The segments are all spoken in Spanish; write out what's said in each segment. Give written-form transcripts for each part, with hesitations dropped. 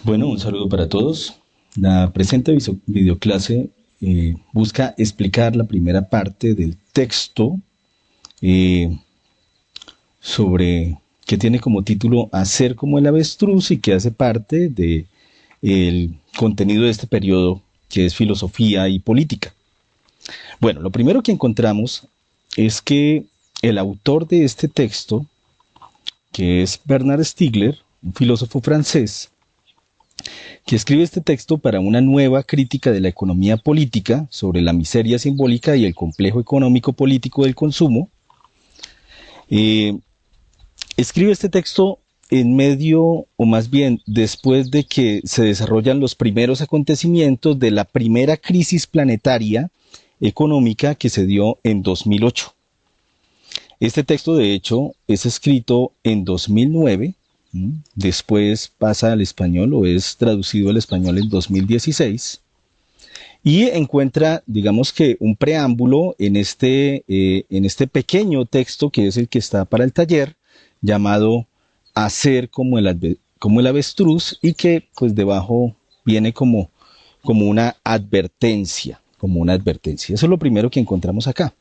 Bueno, un saludo para todos. La presente videoclase busca explicar la primera parte del texto eh, sobre que tiene como título Hacer como el avestruz y que hace parte de el contenido de este periodo que es filosofía y política. Bueno, lo primero que encontramos es que el autor de este texto, que es Bernard Stiegler, un filósofo francés, que escribe este texto para una nueva crítica de la economía política sobre la miseria simbólica y el complejo económico político del consumo. Eh, Escribe este texto en medio, o más bien después de que se desarrollan los primeros acontecimientos de la primera crisis planetaria económica que se dio en 2008. Este texto, de hecho, es escrito en 2009, después pasa al español o es traducido al español en 2016 y encuentra, digamos que un preámbulo en este pequeño texto que es el que está para el taller, llamado Hacer como el avestruz, y que pues debajo viene como una advertencia, como una advertencia. Eso es lo primero que encontramos acá.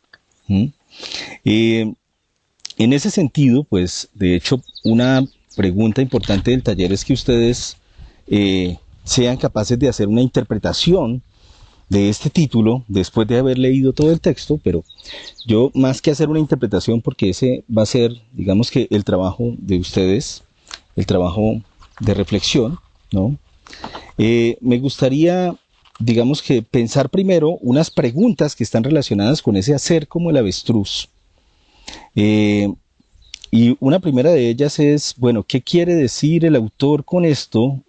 Eh, en ese sentido, pues, de hecho, una pregunta importante del taller es que ustedes sean capaces de hacer una interpretación de este título después de haber leído todo el texto, pero yo más que hacer una interpretación, porque ese va a ser, digamos que el trabajo de ustedes, el trabajo de reflexión, ¿no? Me gustaría, digamos que pensar primero unas preguntas que están relacionadas con ese hacer como el avestruz. Y una primera de ellas es, bueno, ¿qué quiere decir el autor con esto?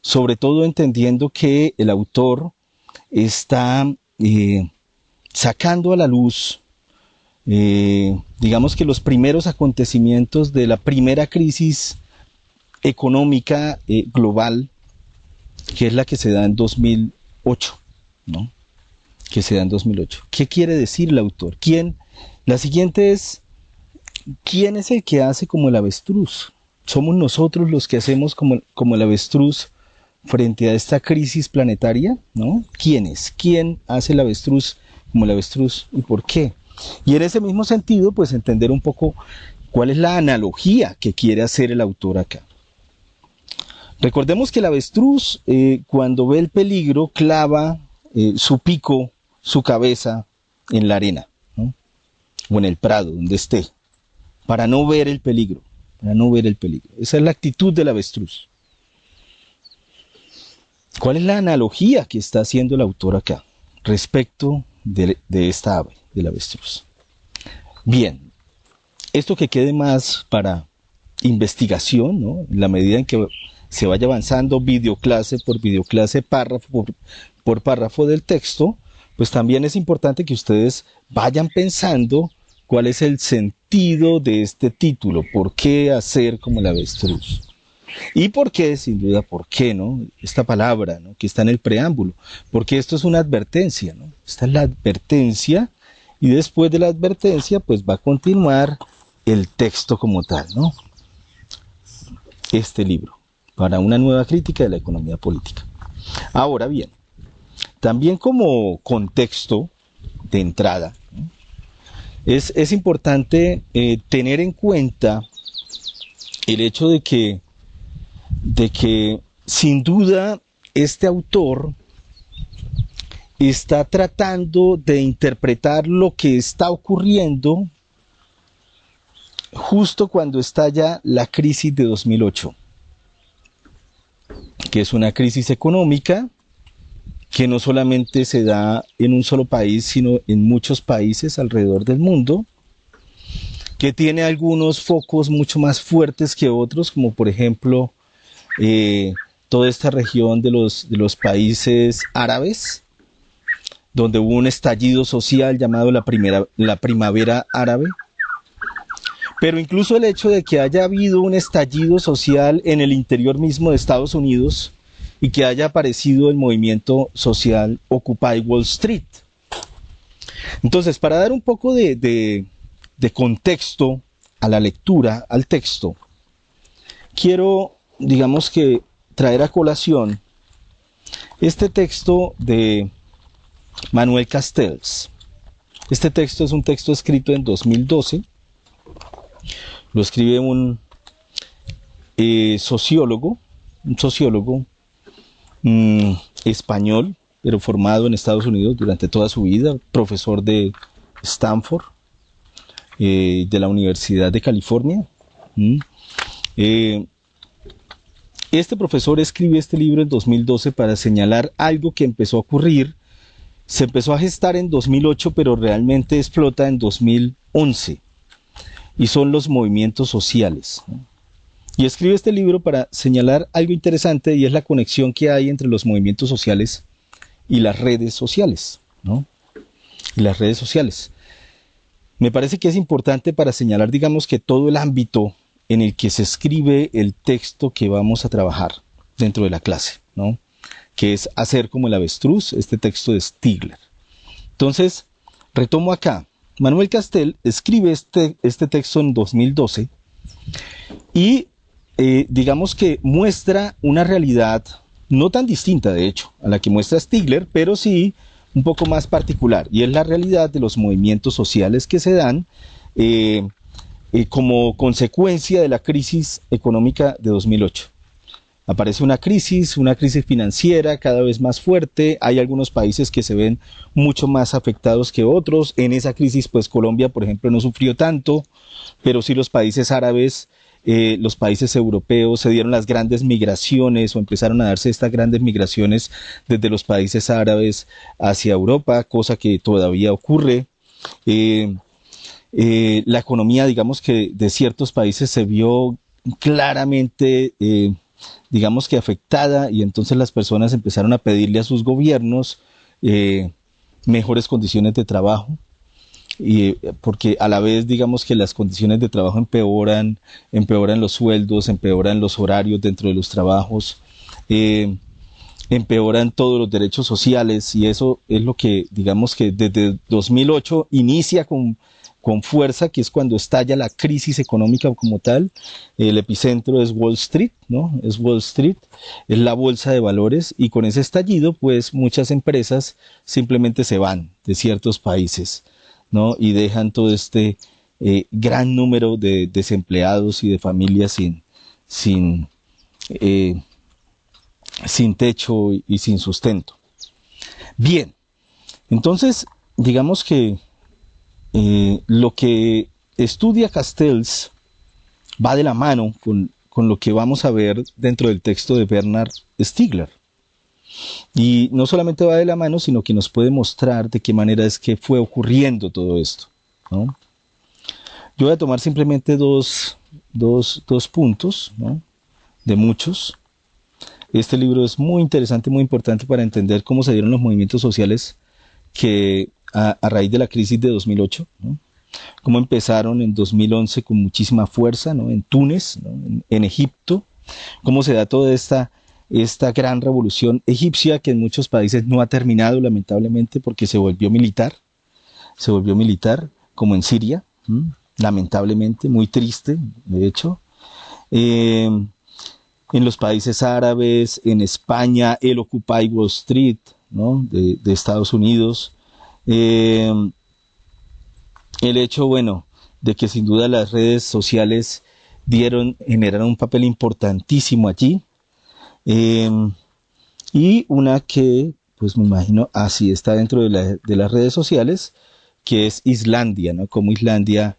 Sobre todo entendiendo que el autor está sacando a la luz, digamos que los primeros acontecimientos de la primera crisis económica global, que es la que se da en 2008, ¿no? Que se da en 2008. ¿Qué quiere decir el autor? ¿Quién? La siguiente es, ¿quién es el que hace como el avestruz? ¿Somos nosotros los que hacemos como el avestruz frente a esta crisis planetaria? ¿No? ¿Quién es? ¿Quién hace el avestruz como el avestruz y por qué? Y en ese mismo sentido, pues entender un poco cuál es la analogía que quiere hacer el autor acá. Recordemos que el avestruz, cuando ve el peligro, clava su pico, su cabeza en la arena, ¿no? O en el prado, donde esté, para no ver el peligro, para no ver el peligro. Esa es la actitud del avestruz. ¿Cuál es la analogía que está haciendo el autor acá respecto de esta ave, del avestruz? Bien, esto que quede más para investigación, ¿no? En la medida en que se vaya avanzando videoclase por videoclase, párrafo por párrafo del texto, pues también es importante que ustedes vayan pensando cuál es el sentido de este título, por qué hacer como el avestruz. ¿Y por qué? Sin duda, ¿por qué, no? Esta palabra, ¿no? Que está en el preámbulo, porque esto es una advertencia, ¿no? Esta es la advertencia, y después de la advertencia, pues va a continuar el texto como tal, ¿no? Este libro, para una nueva crítica de la economía política. Ahora bien, también como contexto de entrada, ¿no? Es importante tener en cuenta el hecho de que sin duda este autor está tratando de interpretar lo que está ocurriendo justo cuando estalla la crisis de 2008, que es una crisis económica que no solamente se da en un solo país, sino en muchos países alrededor del mundo, que tiene algunos focos mucho más fuertes que otros, como por ejemplo toda esta región de los países árabes, donde hubo un estallido social llamado la primavera árabe. Pero incluso el hecho de que haya habido un estallido social en el interior mismo de Estados Unidos y que haya aparecido el movimiento social Occupy Wall Street. Entonces, para dar un poco de contexto a la lectura, al texto, quiero, digamos que, traer a colación este texto de Manuel Castells. Este texto es un texto escrito en 2012. Lo escribe un sociólogo español, pero formado en Estados Unidos durante toda su vida, profesor de Stanford, de la Universidad de California. Este profesor escribe este libro en 2012 para señalar algo que empezó a ocurrir. Se empezó a gestar en 2008, pero realmente explota en 2011. Y son los movimientos sociales, ¿no? Y escribe este libro para señalar algo interesante, y es la conexión que hay entre los movimientos sociales y las redes sociales, ¿no? Y las redes sociales. Me parece que es importante para señalar, digamos, que todo el ámbito en el que se escribe el texto que vamos a trabajar dentro de la clase, ¿no? Que es Hacer como el avestruz, este texto de Stigler. Entonces, retomo acá. Manuel Castells escribe este texto en 2012 y digamos que muestra una realidad no tan distinta, de hecho, a la que muestra Stigler, pero sí un poco más particular, y es la realidad de los movimientos sociales que se dan como consecuencia de la crisis económica de 2008. Aparece una crisis financiera cada vez más fuerte. Hay algunos países que se ven mucho más afectados que otros. En esa crisis, pues Colombia, por ejemplo, no sufrió tanto, pero sí los países árabes, los países europeos, se dieron las grandes migraciones, o empezaron a darse estas grandes migraciones desde los países árabes hacia Europa, cosa que todavía ocurre. La economía, digamos que de ciertos países se vio claramente digamos que afectada, y entonces las personas empezaron a pedirle a sus gobiernos mejores condiciones de trabajo, porque a la vez, digamos que las condiciones de trabajo empeoran los sueldos, empeoran los horarios dentro de los trabajos, empeoran todos los derechos sociales, y eso es lo que, digamos que desde 2008 inicia con fuerza, que es cuando estalla la crisis económica como tal. El epicentro es Wall Street, ¿no? Es Wall Street, es la bolsa de valores, y con ese estallido, pues muchas empresas simplemente se van de ciertos países, ¿no? Y dejan todo este gran número de desempleados y de familias sin techo y sin sustento. Bien, entonces, digamos que lo que estudia Castells va de la mano con lo que vamos a ver dentro del texto de Bernard Stiegler. Y no solamente va de la mano, sino que nos puede mostrar de qué manera es que fue ocurriendo todo esto, ¿no? Yo voy a tomar simplemente dos puntos, ¿no?, de muchos. Este libro es muy interesante, muy importante para entender cómo se dieron los movimientos sociales que a raíz de la crisis de 2008, ¿no?, cómo empezaron en 2011 con muchísima fuerza, ¿no?, en Túnez, ¿no?, en Egipto, cómo se da toda esta gran revolución egipcia, que en muchos países no ha terminado, lamentablemente, porque se volvió militar, como en Siria, lamentablemente, muy triste, de hecho. En los países árabes, en España, el Occupy Wall Street, ¿no?, de Estados Unidos. El hecho, bueno, de que sin duda las redes sociales generaron un papel importantísimo allí, y una que, pues me imagino, así está dentro de las redes sociales, que es Islandia, ¿no? Como Islandia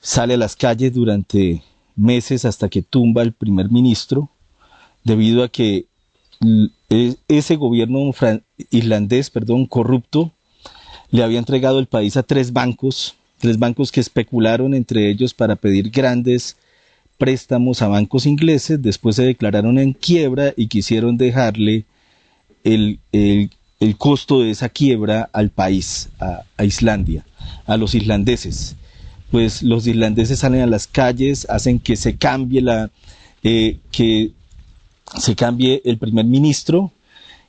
sale a las calles durante meses hasta que tumba al primer ministro, debido a que ese gobierno islandés, corrupto, le había entregado el país a tres bancos que especularon entre ellos para pedir grandes préstamos a bancos ingleses. Después se declararon en quiebra y quisieron dejarle el costo de esa quiebra al país, a Islandia, a los islandeses. Pues los islandeses salen a las calles, hacen que se cambie el primer ministro,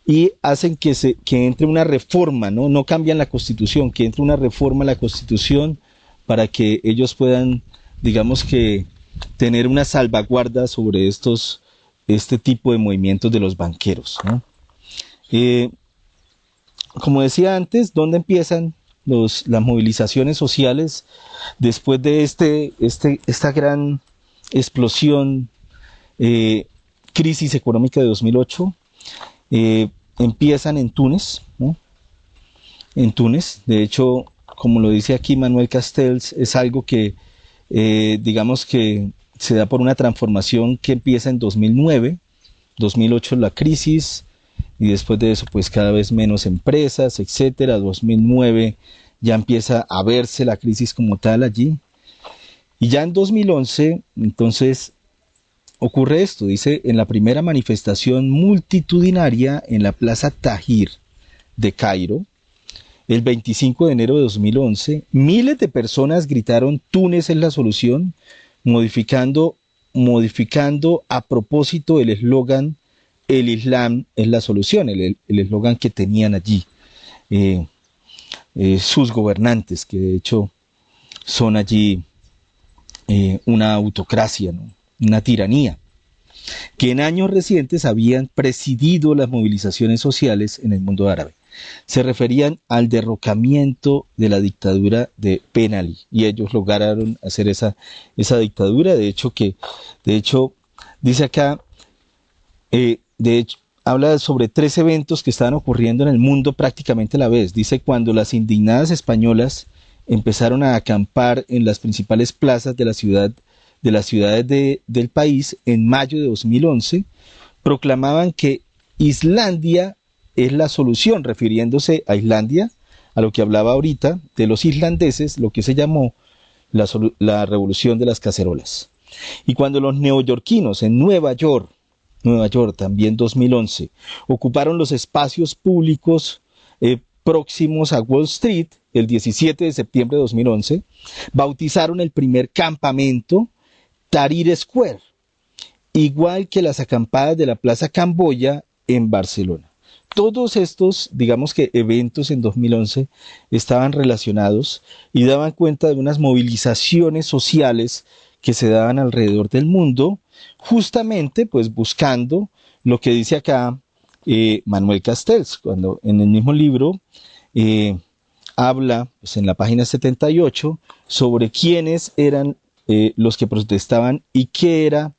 y hacen que entre una reforma, no cambian la Constitución, que entre una reforma a la Constitución para que ellos puedan, digamos que, tener una salvaguarda sobre este tipo de movimientos de los banqueros, ¿no? Como decía antes, ¿dónde empiezan las movilizaciones sociales después de esta gran explosión, crisis económica de 2008? Empiezan en Túnez, ¿no? En Túnez, de hecho, como lo dice aquí Manuel Castells, es algo que, digamos que se da por una transformación que empieza en 2009, 2008 la crisis, y después de eso pues cada vez menos empresas, etcétera. 2009 ya empieza a verse la crisis como tal allí, y ya en 2011 entonces ocurre esto. Dice: en la primera manifestación multitudinaria en la Plaza Tahrir de Cairo, el 25 de enero de 2011, miles de personas gritaron «Túnez es la solución», modificando a propósito el eslogan «El Islam es la solución», el eslogan que tenían allí sus gobernantes, que de hecho son allí una autocracia, ¿no? Una tiranía, que en años recientes habían presidido las movilizaciones sociales en el mundo árabe. Se referían al derrocamiento de la dictadura de Ben Ali, y ellos lograron hacer esa dictadura. De hecho, dice acá, de hecho, habla sobre 3 eventos que estaban ocurriendo en el mundo prácticamente a la vez. Dice: cuando las indignadas españolas empezaron a acampar en las principales plazas de las ciudades del país en mayo de 2011, proclamaban que Islandia es la solución, refiriéndose a Islandia, a lo que hablaba ahorita de los islandeses, lo que se llamó la revolución de las cacerolas. Y cuando los neoyorquinos en Nueva York, también 2011, ocuparon los espacios públicos próximos a Wall Street, el 17 de septiembre de 2011, bautizaron el primer campamento Tahrir Square, igual que las acampadas de la Plaza Camboya en Barcelona. Todos estos, digamos que eventos en 2011 estaban relacionados y daban cuenta de unas movilizaciones sociales que se daban alrededor del mundo, justamente pues buscando lo que dice acá Manuel Castells, cuando en el mismo libro habla, pues, en la página 78, sobre quiénes eran los que protestaban y qué era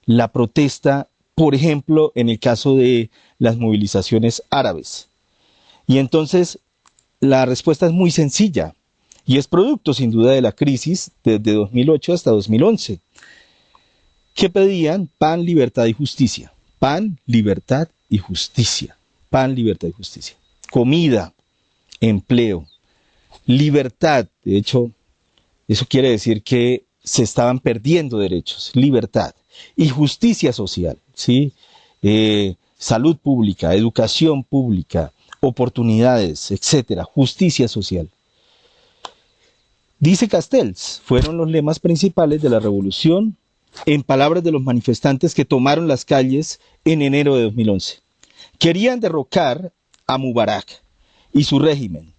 la protesta, por ejemplo, en el caso de las movilizaciones árabes. Y entonces la respuesta es muy sencilla, y es producto sin duda de la crisis desde 2008 hasta 2011. ¿Qué pedían? Pan, libertad y justicia. Pan, libertad y justicia. Pan, libertad y justicia. Comida, empleo, libertad. De hecho, eso quiere decir que se estaban perdiendo derechos, libertad y justicia social, ¿sí? Salud pública, educación pública, oportunidades, etcétera, justicia social. Dice Castells, fueron los lemas principales de la revolución, en palabras de los manifestantes que tomaron las calles en enero de 2011. Querían derrocar a Mubarak y su régimen.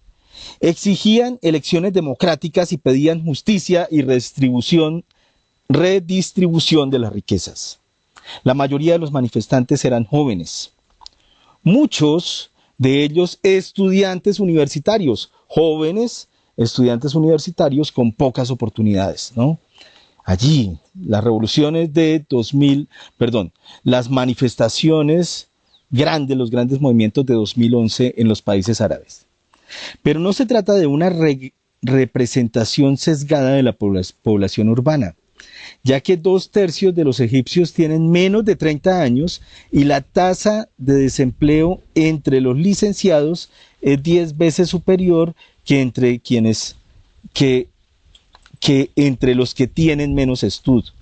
Exigían elecciones democráticas y pedían justicia y redistribución de las riquezas. La mayoría de los manifestantes eran jóvenes, muchos de ellos estudiantes universitarios, jóvenes estudiantes universitarios con pocas oportunidades, ¿no? Allí, las revoluciones de las manifestaciones grandes, los grandes movimientos de 2011 en los países árabes. Pero no se trata de una representación sesgada de la población urbana, ya que 2/3 de los egipcios tienen menos de 30 años y la tasa de desempleo entre los licenciados es 10 veces superior que entre los que tienen menos estudios.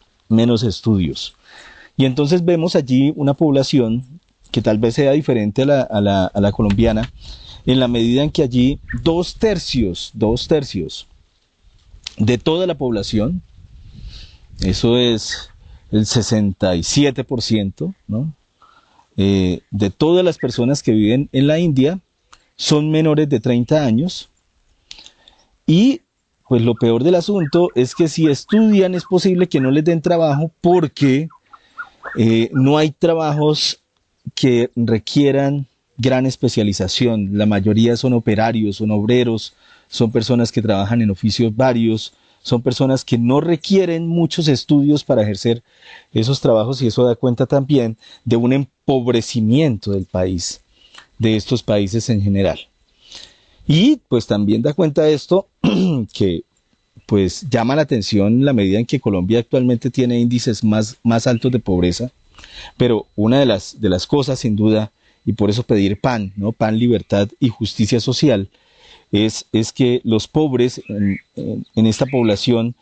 Y entonces vemos allí una población que tal vez sea diferente a la colombiana, en la medida en que allí 2/3 de toda la población, eso es el 67%, ¿no? De todas las personas que viven en la India son menores de 30 años, y pues lo peor del asunto es que si estudian es posible que no les den trabajo porque no hay trabajos que requieran gran especialización. La mayoría son operarios, son obreros, son personas que trabajan en oficios varios, son personas que no requieren muchos estudios para ejercer esos trabajos, y eso da cuenta también de un empobrecimiento del país, de estos países en general. Y pues también da cuenta de esto que pues llama la atención la medida en que Colombia actualmente tiene índices más altos de pobreza, pero una de las cosas sin duda, y por eso pedir pan, ¿no? Pan, libertad y justicia social, es que los pobres en esta población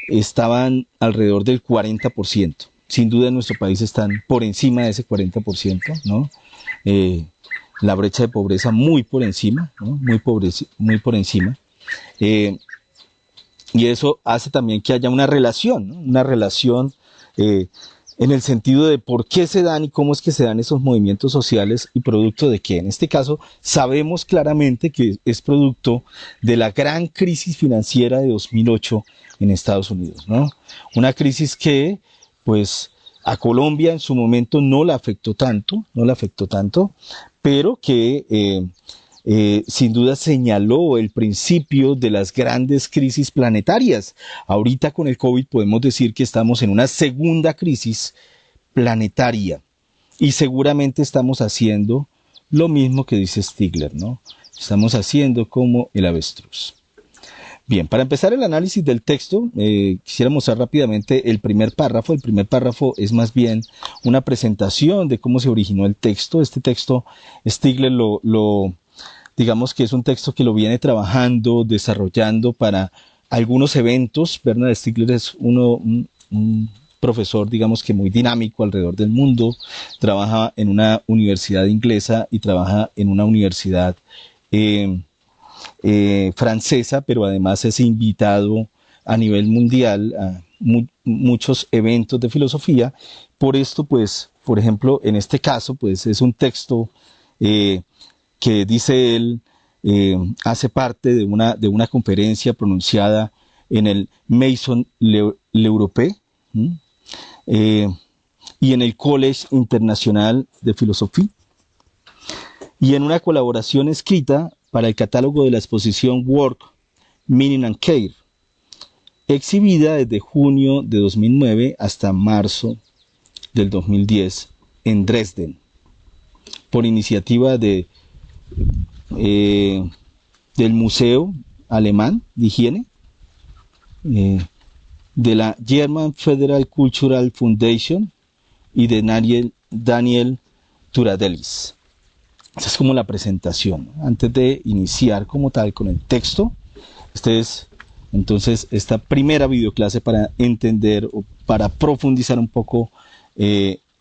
estaban alrededor del 40%. Sin duda en nuestro país están por encima de ese 40%, ¿no? La brecha de pobreza muy por encima, ¿no? Muy por encima. Y eso hace también que haya una relación, ¿no? Una relación en el sentido de por qué se dan y cómo es que se dan esos movimientos sociales y producto de qué. En este caso, sabemos claramente que es producto de la gran crisis financiera de 2008 en Estados Unidos, ¿no? Una crisis que, pues, a Colombia en su momento no la afectó tanto, pero que sin duda señaló el principio de las grandes crisis planetarias. Ahorita con el COVID podemos decir que estamos en una segunda crisis planetaria y seguramente estamos haciendo lo mismo que dice Stigler, ¿no? Estamos haciendo como el avestruz. Bien, para empezar el análisis del texto, quisiera mostrar rápidamente el primer párrafo. El primer párrafo es más bien una presentación de cómo se originó el texto. Este texto Stigler digamos que es un texto que lo viene trabajando, desarrollando para algunos eventos. Bernard Stiegler es un profesor, digamos que muy dinámico alrededor del mundo. Trabaja en una universidad inglesa y trabaja en una universidad francesa, pero además es invitado a nivel mundial a muchos eventos de filosofía. Por esto, pues, por ejemplo, en este caso, pues es un texto que dice él, hace parte de una conferencia pronunciada en el Maison l'Europe y en el Collège International de Filosofía, y en una colaboración escrita para el catálogo de la exposición Work, Meaning and Care, exhibida desde junio de 2009 hasta marzo del 2010 en Dresden, por iniciativa del Museo Alemán de Higiene, de la German Federal Cultural Foundation y de Daniel Turadelis. Esa es como la presentación. Antes de iniciar como tal con el texto, entonces esta primera videoclase para entender o para profundizar un poco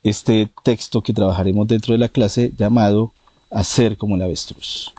este texto que trabajaremos dentro de la clase llamado Hacer como el avestruz.